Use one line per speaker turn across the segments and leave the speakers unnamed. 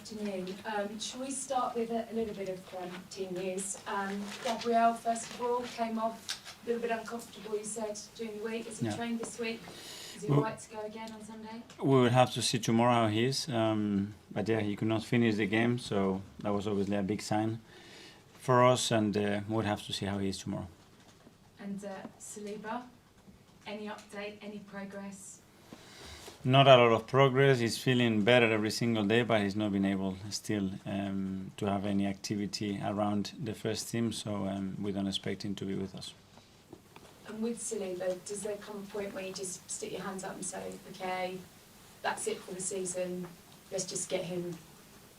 afternoon. Shall we start with a little bit of team news? Gabriel, first of all, came off a little bit uncomfortable, you said, during the week. Has he trained this week? Is he right to go again on Sunday?
We will have to see tomorrow how he is. But yeah, he could not finish the game, so that was obviously a big sign for us, and we'll have to see how he is tomorrow.
And Saliba, any update, any progress?
Not a lot of progress. He's feeling better every single day, but he's not been able still to have any activity around the first team, so we don't expect him to be with us.
And with Saliba, does there come a point where you just stick your hands up and say, okay, that's it for the season, let's just get him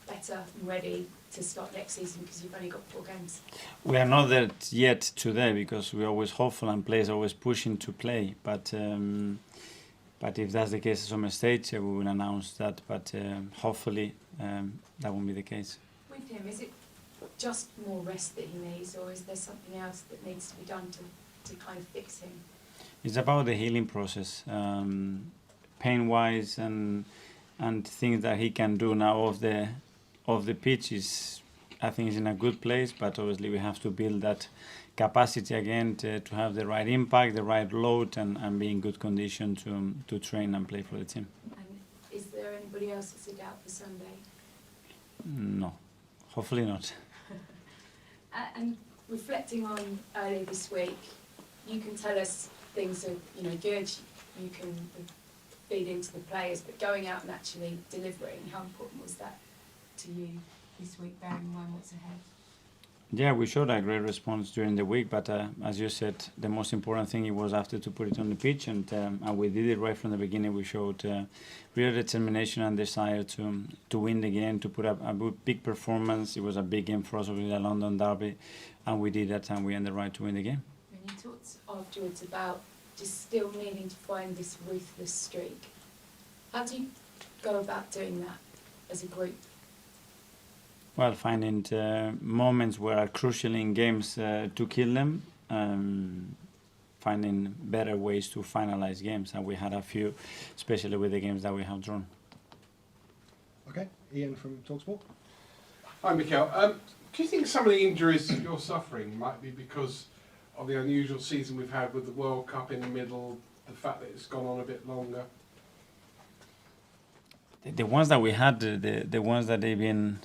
better and ready to start next season because you've only got 4 games?
We are not there yet today because we're always hopeful and players always pushing to play, but if that's the case at some stage, we will announce that, but hopefully that won't be the case.
With him, is it just more rest that he needs, or is there something else that needs to be done to kind of fix him?
It's about the healing process, pain-wise and things that he can do now off the pitch. I think he's in a good place, but obviously we have to build that capacity again to have the right impact, the right load, and be in good condition to train and play for the team.
And is there anybody else that's a doubt for Sunday?
No, hopefully not.
And reflecting on earlier this week, you can tell us things are good, you can feed into the players, but going out and actually delivering, how important was that to you this week, bearing in mind what's ahead?
Yeah, we showed a great response during the week, but as you said, the most important thing was after to put it on the pitch, and we did it right from the beginning. We showed real determination and desire to win the game, to put up a big performance. It was a big game for us, obviously a London derby, and we did that, and we earned the right to win the game.
And you talked afterwards about just still needing to find this ruthless streak. How do you go about doing that as a group?
Well, finding moments where are crucial in games to kill them, finding better ways to finalize games, and we had a few, especially with the games that we have drawn.
Okay, Ian from TalkSport.
Hi, Miguel. Do you think some of the injuries you're suffering might be because of the unusual season we've had with the World Cup in the middle, the fact that it's gone on a bit longer?
The ones that we had, the ones that they've been,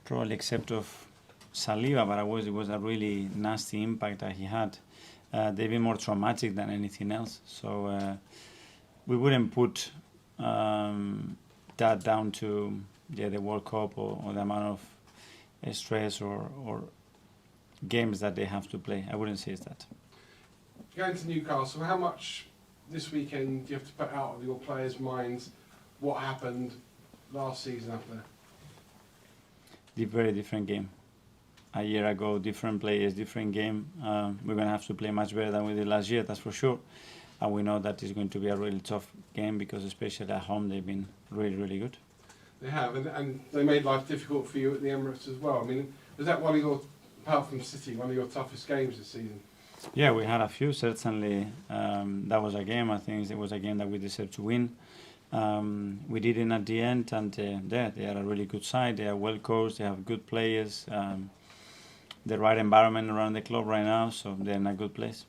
probably except of Saliba, but it was a really nasty impact that he had. They've been more traumatic than anything else. So we wouldn't put that down to the World Cup or the amount of stress or games that they have to play. I wouldn't say it's that.
Going to Newcastle, how much this weekend do you have to put out of your players' minds what happened last season up there?
Very different game. A year ago, different players, different game. We're going to have to play much better than we did last year, that's for sure. And we know that it's going to be a really tough game because especially at home they've been really, really good.
They have, and they made life difficult for you at the Emirates as well. I mean, was that one of your, apart from City, one of your toughest games this season?
Yeah, we had a few, certainly. That was a game, I think it was a game that we deserved to win. We did it at the end, and they are a really good side. They are well coached, they have good players, the right environment around the club right now, so they're in a good place.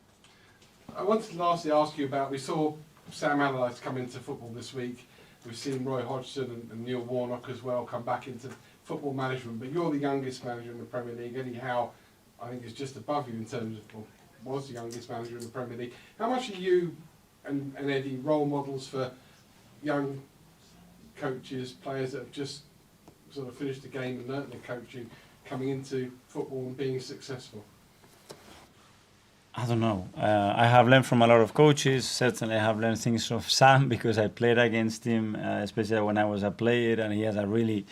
I wanted to lastly ask you about, we saw Sam Allardyce come into football this week. We've seen Roy Hodgson and Neil Warnock as well come back into football management, but you're the youngest manager in the Premier League. Eddie Howe, I think, is just above you in terms of, well, was the youngest manager in the Premier League. How much are you and Eddie role models for young coaches, players that have just sort of finished the game and learnt their coaching, coming into football and being successful?
I don't know. I have learned from a lot of coaches. Certainly I have learned things from Sam because I played against him, especially when I was a player, and he has a really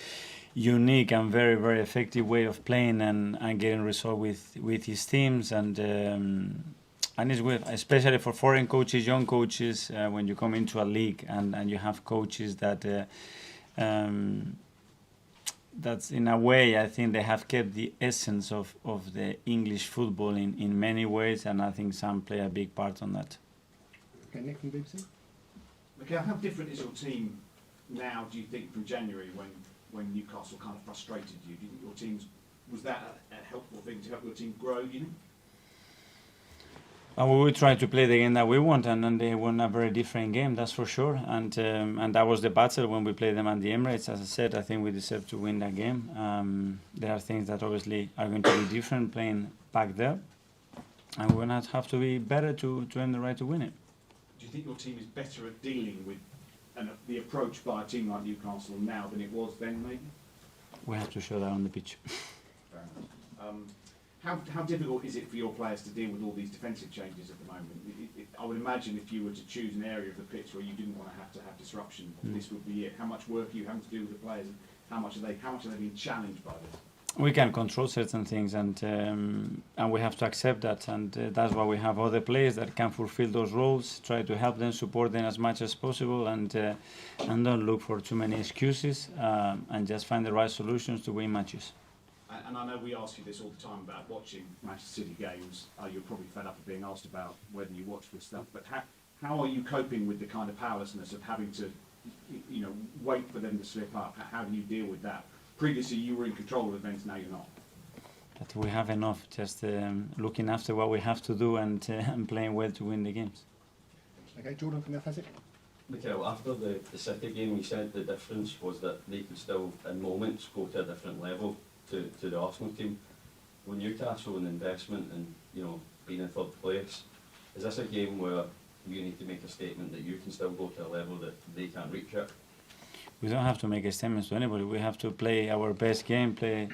unique and very, very effective way of playing and getting results with his teams. And it's good, especially for foreign coaches, young coaches, when you come into a league and you have coaches that that's in a way, I think they have kept the essence of the English football in many ways, and I think Sam play a big part on that.
Okay, Nick from BBC.
Okay, how different is your team now, do you think, from January when when Newcastle kind of frustrated you? Do you think your team's, was that a helpful thing to help your team grow, you know?
We will try to play the game that we want, and then they won a very different game, that's for sure. And that was the battle when we played them at the Emirates. As I said, I think we deserve to win that game. There are things that obviously are going to be different playing back there, and we're going to have to be better to earn the right to win it.
Do you think your team is better at dealing with the approach by a team like Newcastle now than it was then, maybe?
We have to show that on the pitch.
Fair enough. How difficult is it for your players to deal with all these defensive changes at the moment? I would imagine if you were to choose an area of the pitch where you didn't want to have disruption, this would be it. How much work are you having to do with the players, and how much are they being challenged by this?
We can control certain things, and we have to accept that, and that's why we have other players that can fulfill those roles, try to help them, support them as much as possible, and don't look for too many excuses, and just find the right solutions to win matches.
And I know we ask you this all the time about watching Manchester City games. You're probably fed up of being asked about whether you watch this stuff, but how are you coping with the kind of powerlessness of having to, you know, wait for them to slip up? How do you deal with that? Previously you were in control of events, now you're not.
But we have enough, just looking after what we have to do and playing well to win the games.
Okay, Jordan from the Athletic.
Mikael, after the City game, you said the difference was that they could still, in moments, go to a different level to the Arsenal team. With Newcastle and investment and, you know, being in third place, is this a game where you need to make a statement that you can still go to a level that they can't reach yet?
We don't have to make a statement to anybody. We have to play our best game, play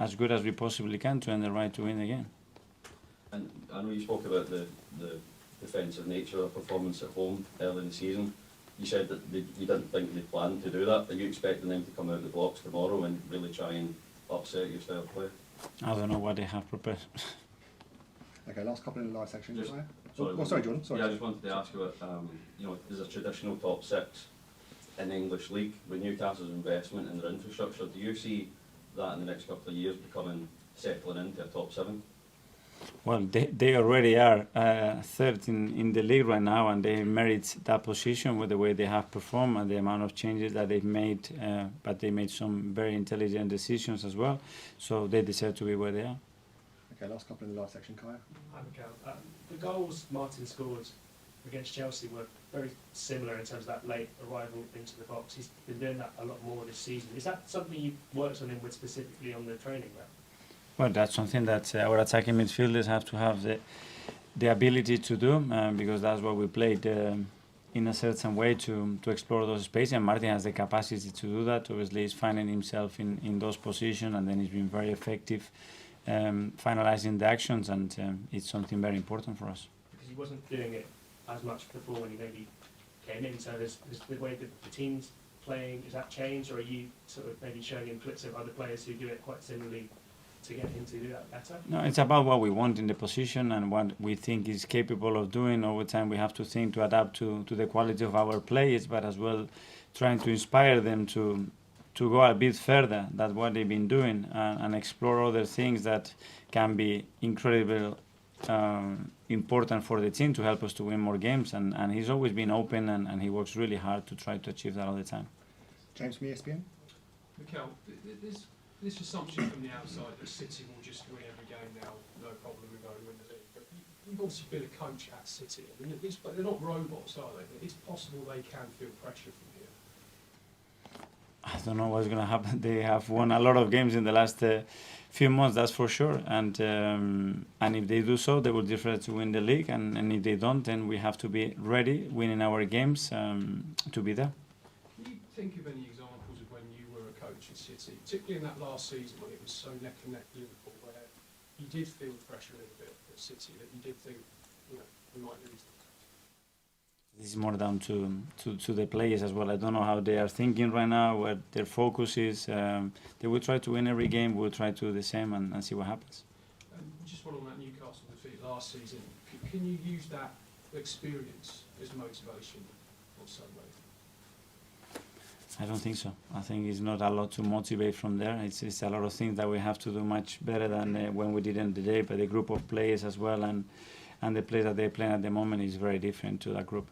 as good as we possibly can to earn the right to win the game.
And I know you spoke about the defensive nature of performance at home early in the season. You said that you didn't think they planned to do that. Are you expecting them to come out of the blocks tomorrow and really try and upset your style of play?
I don't know what they have prepared.
Okay, last couple in the live section.
Just-
Sorry, sorry, Jordan. Sorry.
Yeah, I just wanted to ask you about, you know, there's a traditional top six in the English league with Newcastle's investment in their infrastructure. Do you see that in the next couple of years settling into a top seven?
Well, they already are third in the league right now, and they merit that position with the way they have performed and the amount of changes that they've made. But they made some very intelligent decisions as well, so they deserve to be where they are.
Okay, last couple in the live section, Kaya.
Hi, Mikael. The goals Martin scored against Chelsea were very similar in terms of that late arrival into the box. He's been doing that a lot more this season. Is that something you've worked on him with specifically on the training ground?
Well, that's something that our attacking midfielders have to have the ability to do, because that's what we played in a certain way to explore those spaces, and Martin has the capacity to do that. Obviously, he's finding himself in those positions, and then he's been very effective finalizing the actions, and it's something very important for us.
Because he wasn't doing it as much before when he maybe came in, so is the way that the team's playing, is that changed, or are you sort of maybe showing him clips of other players who do it quite similarly to get him to do that better?
No, it's about what we want in the position and what we think is capable of doing. Over time, we have to think to adapt to the quality of our players, but as well trying to inspire them to go a bit further than what they've been doing and explore other things that can be incredibly important for the team to help us to win more games. And he's always been open, and he works really hard to try to achieve that all the time.
James from ESPN.
Mikael, this assumption from the outside that City will just win every game now, no problem, we're going to win the league. But you've obviously been a coach at City. I mean, they're not robots, are they? It's possible they can feel pressure from here.
I don't know what's going to happen. They have won a lot of games in the last few months, that's for sure. And if they do so, they will deserve to win the league. And if they don't, then we have to be ready, winning our games to be there.
Can you think of any examples of when you were a coach at City, particularly in that last season when it was so neck and neck Liverpool, where you did feel the pressure a little bit at City, that you did think, you know, we might lose?
This is more down to the players as well. I don't know how they are thinking right now, what their focus is. They will try to win every game. We'll try to do the same and see what happens.
Just one on that Newcastle defeat last season. Can you use that experience as motivation or some way?
I don't think so. I think it's not a lot to motivate from there. It's a lot of things that we have to do much better than when we did in the day. But the group of players as well and the players that they play at the moment is very different to that group.